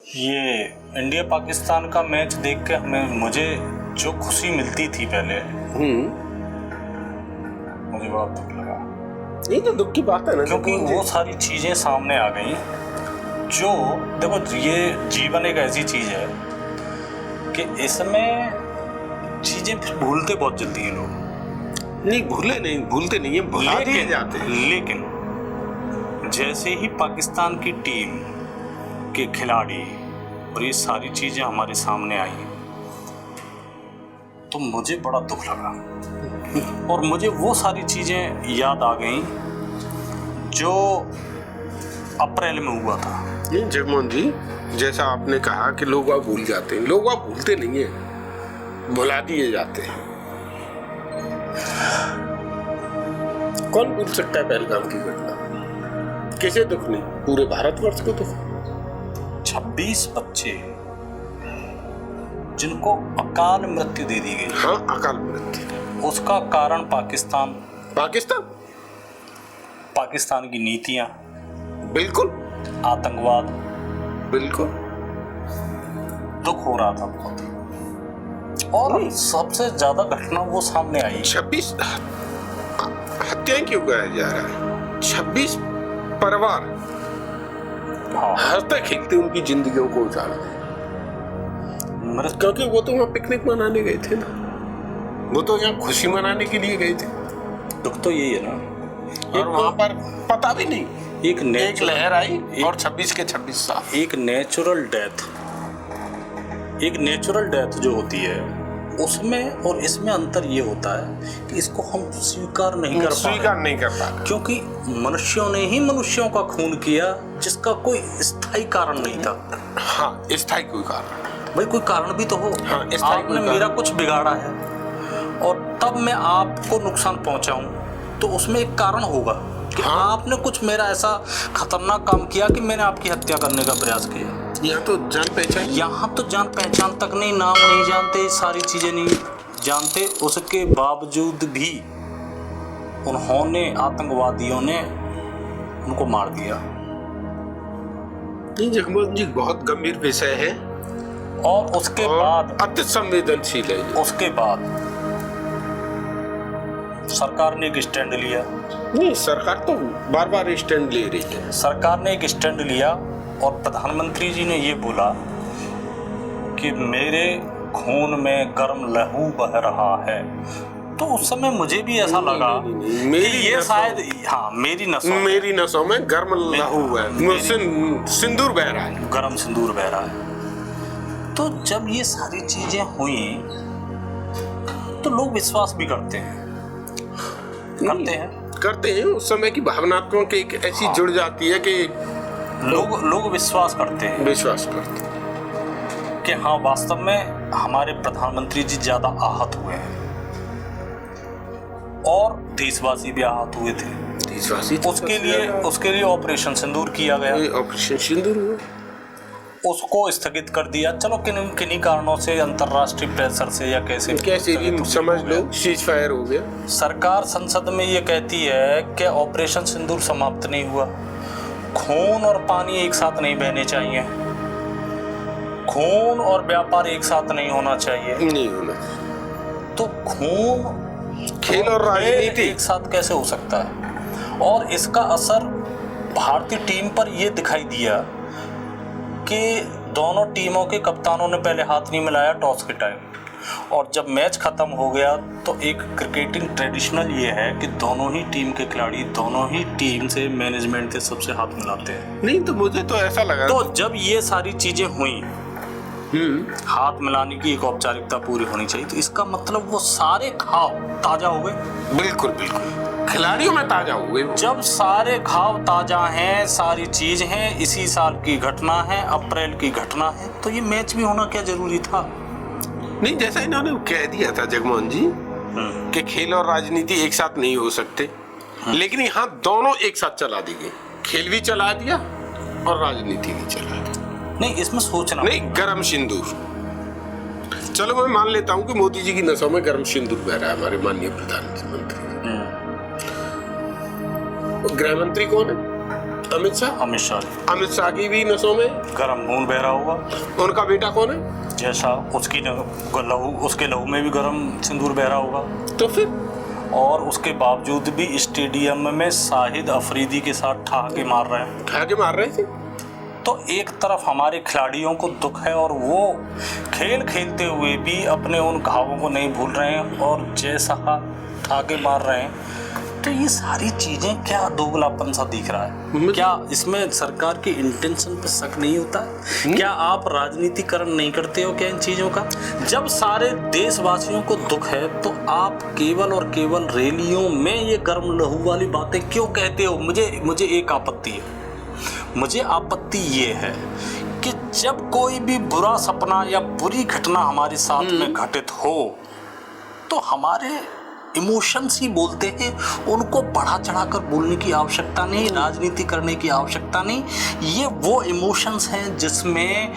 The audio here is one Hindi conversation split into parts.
ये इंडिया पाकिस्तान का मैच देख के मुझे जो खुशी मिलती थी पहले, मुझे बहुत दुख लगा। ये तो दुख की बात है ना, क्योंकि वो सारी चीजें सामने आ गई जो, देखो ये जीवन एक ऐसी चीज है कि इसमें चीजें फिर भूलते बहुत जल्दी हैं लोग। नहीं भूलते नहीं है, भुला दिए जाते हैं। लेकिन जैसे ही पाकिस्तान की टीम के खिलाड़ी और ये सारी चीजें हमारे सामने आई तो मुझे बड़ा दुख लगा और मुझे वो सारी चीजें याद आ गई जो अप्रैल में हुआ था। नहीं जगमोहन जी, जैसा आपने कहा कि लोग आप भूल जाते हैं, लोग आप भूलते नहीं है, भुला दिए जाते हैं। कौन भूल सकता है पहलगाम की घटना? किसे दुख नहीं, पूरे भारतवर्ष को दुख। 26 बच्चे जिनको अकाल मृत्यु दे दी गई। हाँ, अकाल मृत्यु। उसका कारण पाकिस्तान की नीतियां, बिल्कुल, आतंकवाद, बिल्कुल। दुख हो रहा था बहुत। और सबसे ज्यादा घटना वो सामने आई। 26 हत्याएं क्यों कहा जा रहा है? 26 परिवार हंसते खेलते उनकी जिंदगियों को उजाड़ दिया, क्योंकि वो तो वहाँ पिकनिक मनाने गए थे ना, वो तो यहाँ खुशी मनाने के लिए गए थे। दुख तो यही है ना, और वहाँ पर पता भी नहीं, एक लहर आई और 26 के 26 साल। एक नेचुरल डेथ जो होती है उसमें और इसमें अंतर ये होता है कि इसको हम स्वीकार नहीं कर पा, क्योंकि मनुष्यों ने ही मनुष्यों का खून किया जिसका कोई स्थायी कारण नहीं था। हाँ, स्थायी कोई कारण, भाई कोई कारण भी तो हो। हाँ, आपने मेरा कुछ बिगाड़ा है और तब मैं आपको नुकसान पहुंचाऊं तो उसमें एक कारण होगा कि हाँ? आपने कुछ मेरा ऐसा खतरनाक काम किया कि मैंने आपकी हत्या करने का प्रयास किया। यहाँ तो जान पहचान तक नहीं, नाम नहीं जानते, सारी चीजें नहीं जानते, उसके बावजूद भी उन्होंने, आतंकवादियों ने उनको मार दिया। जगमोहन जी, बहुत गंभीर विषय है और उसके बाद अति संवेदनशील है। उसके बाद सरकार ने एक स्टैंड लिया। नहीं, सरकार तो बार बार स्टैंड ले रही है। सरकार ने एक स्टैंड लिया और प्रधानमंत्री जी ने ये बोला कि मेरे खून में गर्म लहू बह रहा है। तो उस समय मुझे भी ऐसा लगा कि ये शायद, हाँ, मेरी नसों में गर्म लहू है, सिंदूर बह रहा है, गर्म सिंदूर बह रहा है। तो जब ये सारी चीजें हुई तो लोग विश्वास भी करते हैं। उस समय की भावनात्मक एक ऐसी जुड़ जाती है कि लोग विश्वास करते हैं कि हाँ, वास्तव में हमारे प्रधानमंत्री जी ज्यादा आहत हुए हैं और देशवासी भी आहत हुए थे। उसके लिए ऑपरेशन सिंदूर किया गया। ऑपरेशन सिंदूर हुआ, उसको स्थगित कर दिया। चलो किन्हीं कारणों से, अंतरराष्ट्रीय प्रेशर से या कैसे भी समझ लो, सीज फायर हो गया। सरकार संसद में ये कहती है कि ऑपरेशन सिंदूर समाप्त नहीं हुआ। खून और पानी एक साथ नहीं बहने चाहिए, खून और व्यापार एक साथ नहीं होना चाहिए। तो खून, खेल और राजनीति एक साथ कैसे हो सकता है? और इसका असर भारतीय टीम पर यह दिखाई दिया कि दोनों टीमों के कप्तानों ने पहले हाथ नहीं मिलाया टॉस के टाइम, और जब मैच खत्म हो गया तो एक क्रिकेटिंग ट्रेडिशनल ये है कि दोनों ही टीम के खिलाड़ी दोनों ही टीम से, मैनेजमेंट से सबसे हाथ मिलाते हैं। नहीं, तो मुझे तो ऐसा लगा, तो जब ये सारी चीजें हुई, हाथ मिलाने की एक औपचारिकता पूरी होनी चाहिए, तो इसका मतलब वो सारे घाव ताजा हो गए। बिल्कुल, खिलाड़ियों में ताजा हो गए। जब सारे घाव ताजा हैं, सारी चीज हैं, इसी साल की घटना है, अप्रैल की घटना है, तो ये मैच भी होना क्या जरूरी था? नहीं, जैसा इन्होंने कह दिया था जगमोहन जी कि खेल और राजनीति एक साथ नहीं हो सकते, लेकिन यहाँ दोनों एक साथ चला दी गई। खेल भी चला दिया और राजनीति भी चला दी। नहीं, इसमें सोचना नहीं, गर्म सिंदूर, चलो मैं मान लेता हूँ कि मोदी जी की नसों में गर्म सिंदूर बह रहा है, हमारे माननीय प्रधानमंत्री। गृह मंत्री कौन है? अमित शाह अमित शाह की भी नसों में गरम खून बह रहा होगा। उनका बेटा कौन है? जैसा उसके लहू में भी गरम सिंदूर बह रहा होगा। तो फिर और उसके बावजूद भी स्टेडियम में शाहिद अफरीदी के साथ ठहाके मार रहे थे। तो एक तरफ हमारे खिलाड़ियों को दुख है और वो खेल खेलते हुए भी अपने उन घावों को नहीं भूल रहे हैं और जैसा ठहाके मार रहे हैं। तो ये सारी चीजें क्या दोगलापन सा दिख रहा है? क्या इसमें सरकार की इंटेंशन पे शक नहीं होता है? क्या आप राजनीतिकरण नहीं करते हो क्या इन चीजों का? जब सारे देशवासियों को दुख है तो आप केवल और केवल रैलियों में ये गर्म लहू वाली बातें क्यों कहते हो? मुझे एक आपत्ति है। मुझे आपत्ति ये है कि जब कोई भी बुरा सपना या बुरी घटना हमारे साथ में घटित हो तो हमारे इमोशंस ही बोलते हैं, उनको बढ़ा चढ़ाकर बोलने की आवश्यकता नहीं, राजनीति करने की आवश्यकता नहीं। ये वो इमोशंस हैं जिसमें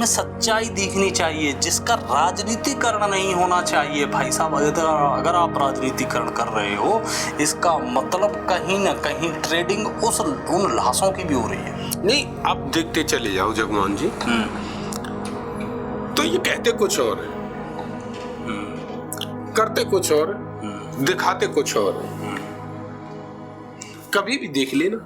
सच्चाई दिखनी चाहिए, जिसका राजनीतिकरण नहीं होना चाहिए। भाई साहब, अगर आप राजनीतिकरण कर रहे हो इसका मतलब कहीं ना कहीं ट्रेडिंग उन लाशों की भी हो रही है। नहीं, आप देखते चले जाओ जगमोहन जी, तो ये कहते कुछ और है, करते कुछ और, दिखाते कुछ और। कभी भी देख लेना,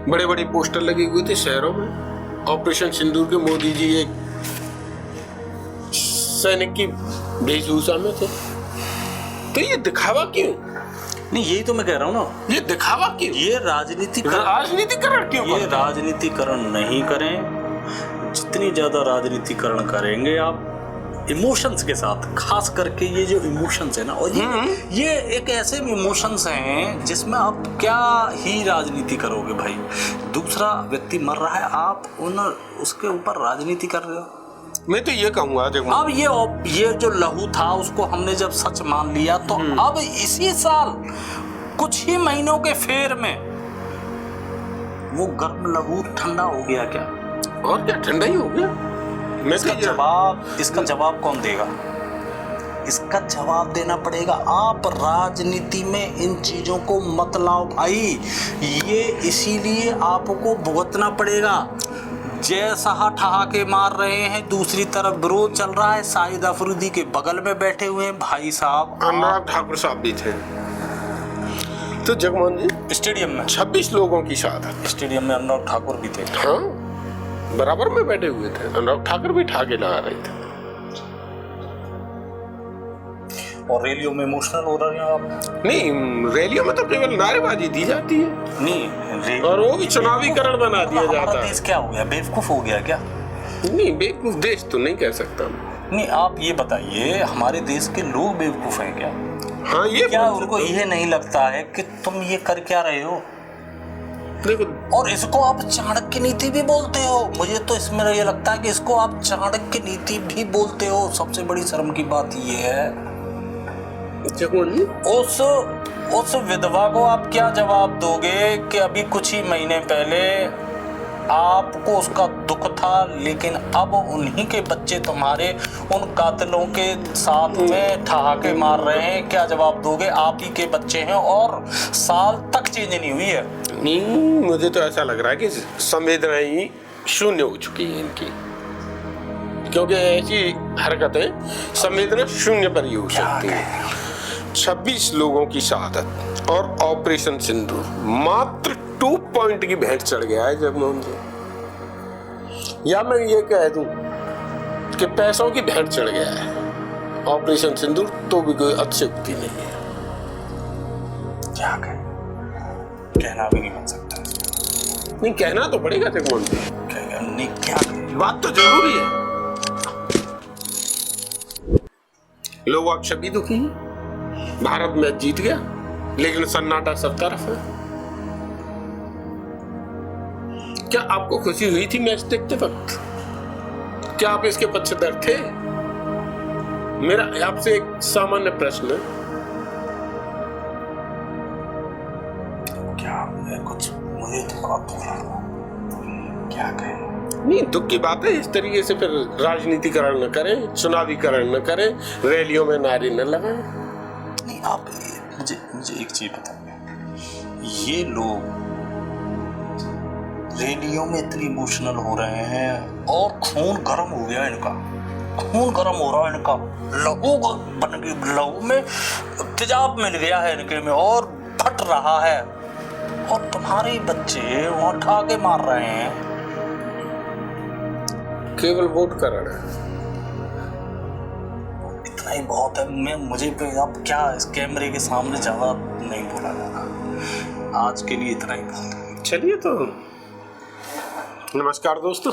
बड़े बड़े पोस्टर लगे हुए थे शहरों में, ऑपरेशन सिंदूर के मोदी जी एक सैनिक की वेशभूषा में थे। तो ये दिखावा क्यों? नहीं, यही तो मैं कह रहा हूँ ना, ये दिखावा क्यों? ये राजनीतिकरण क्यों? ये राजनीतिकरण नहीं करें। जितनी ज्यादा राजनीतिकरण करेंगे आप इमोशंस के साथ, खास करके ये जो इमोशंस है ना, और ये एक ऐसे इमोशंस हैं जिसमें आप क्या ही राजनीति करोगे भाई। दूसरा व्यक्ति मर रहा है, आप उसके ऊपर राजनीति कर रहे हो। मैं तो ये कहूँगा, अब ये जो लहू था उसको हमने जब सच मान लिया तो अब इसी साल कुछ ही महीनों के फेर में वो गर्म लहू ठंडा हो गया क्या? और क्या, ठंडा ही हो गया। इसका जवाब कौन देगा? इसका जवाब देना पड़ेगा। आप राजनीति में इन चीजों को मत लाओ भाई, ये इसीलिए आपको भुगतना पड़ेगा। जैसा ठहाके मार रहे हैं, दूसरी तरफ विरोध चल रहा है, शाहिद अफरीदी के बगल में बैठे हुए हैं भाई साहब, अनुराग ठाकुर साहब भी थे। तो जगमोहन जी, स्टेडियम में 26 लोगों की साथ, स्टेडियम में अनुराग ठाकुर भी थे। हाँ, बराबर में बैठे हुए थे। अनुराग ठाकुर भी ठहाके लगा रहे थे। और रैलियों में इमोशनल हो रहे हैं आप? नहीं, रैलियों में तो केवल नारेबाजी दी जाती है। नहीं, और वो भी चुनावीकरण बना दिया जाता है। देश क्या हो गया? बेवकूफ हो गया क्या? नहीं, बेवकूफ देश तो नहीं कह सकता। नहीं, आप ये बताइए, हमारे देश के लोग बेवकूफ हैं क्या? हाँ, ये क्या उनको ये नहीं लगता है कि तुम ये कर क्या रहे हो? देखो, और इसको आप चाणक्य नीति भी बोलते हो। मुझे तो इसमें ये लगता है कि इसको आप चाणक्य नीति भी बोलते हो। सबसे बड़ी शर्म की बात ये है, उस विधवा को आप क्या जवाब दोगे कि अभी कुछ ही महीने पहले आपको उसका दुख था, लेकिन अब उन्हीं के बच्चे तुम्हारे उन कातिलों के साथ में ठहाके मार रहे हैं। क्या जवाब दोगे? आप ही के बच्चे हैं और साल तक चेंज नहीं हुई है। नहीं, मुझे तो ऐसा लग रहा है कि संवेदनाएं शून्य हो चुकी है इनकी, क्योंकि ऐसी हरकतें संवेदना शून्य पर ही हो सकती है। 26 लोगों की शहादत और ऑपरेशन सिंदूर मात्र 2 पॉइंट की भेंट चढ़ गया है जगमोहन जी। या मैं ये कह दूं कि पैसों की भेंट चढ़ गया है ऑपरेशन सिंदूर, तो भी कोई अतिशयोक्ति नहीं है। क्या कहना भी नहीं बन सकता। नहीं, कहना तो पड़ेगा जगमोहन जी। नहीं, क्या बात तो जरूरी है। लोग आप सभी दुखी हैं। भारत मैच जीत गया, लेकिन सन्नाटा सब तरफ है। क्या आपको खुशी हुई थी मैच देखते वक्त? क्या आप इसके पक्षधर थे? मेरा आपसे एक सामान्य प्रश्न है। क्या कुछ मुझे तो क्या कहें? नहीं, दुख की बात है। इस तरीके से फिर राजनीतिकरण न करें, चुनावीकरण न करें, रैलियों में नारे न लगाएं। नहीं, आप मुझे एक चीज बताइए, ये लोग रेडियो में इतनी इमोशनल हो रहे हैं और खून गर्म हो गया इनका, खून गर्म हो रहा है इनका, लहू में तेजाब मिल गया है इनके में और फट रहा है, और तुम्हारे बच्चे वहां उठा के मार रहे हैं। केवल वोट का रण है, इतना ही बहुत है। मुझे पे अब क्या इस कैमरे के सामने ज्यादा नहीं बोला जाना, आज के लिए इतना ही बहुत है। चलिए तो नमस्कार दोस्तों।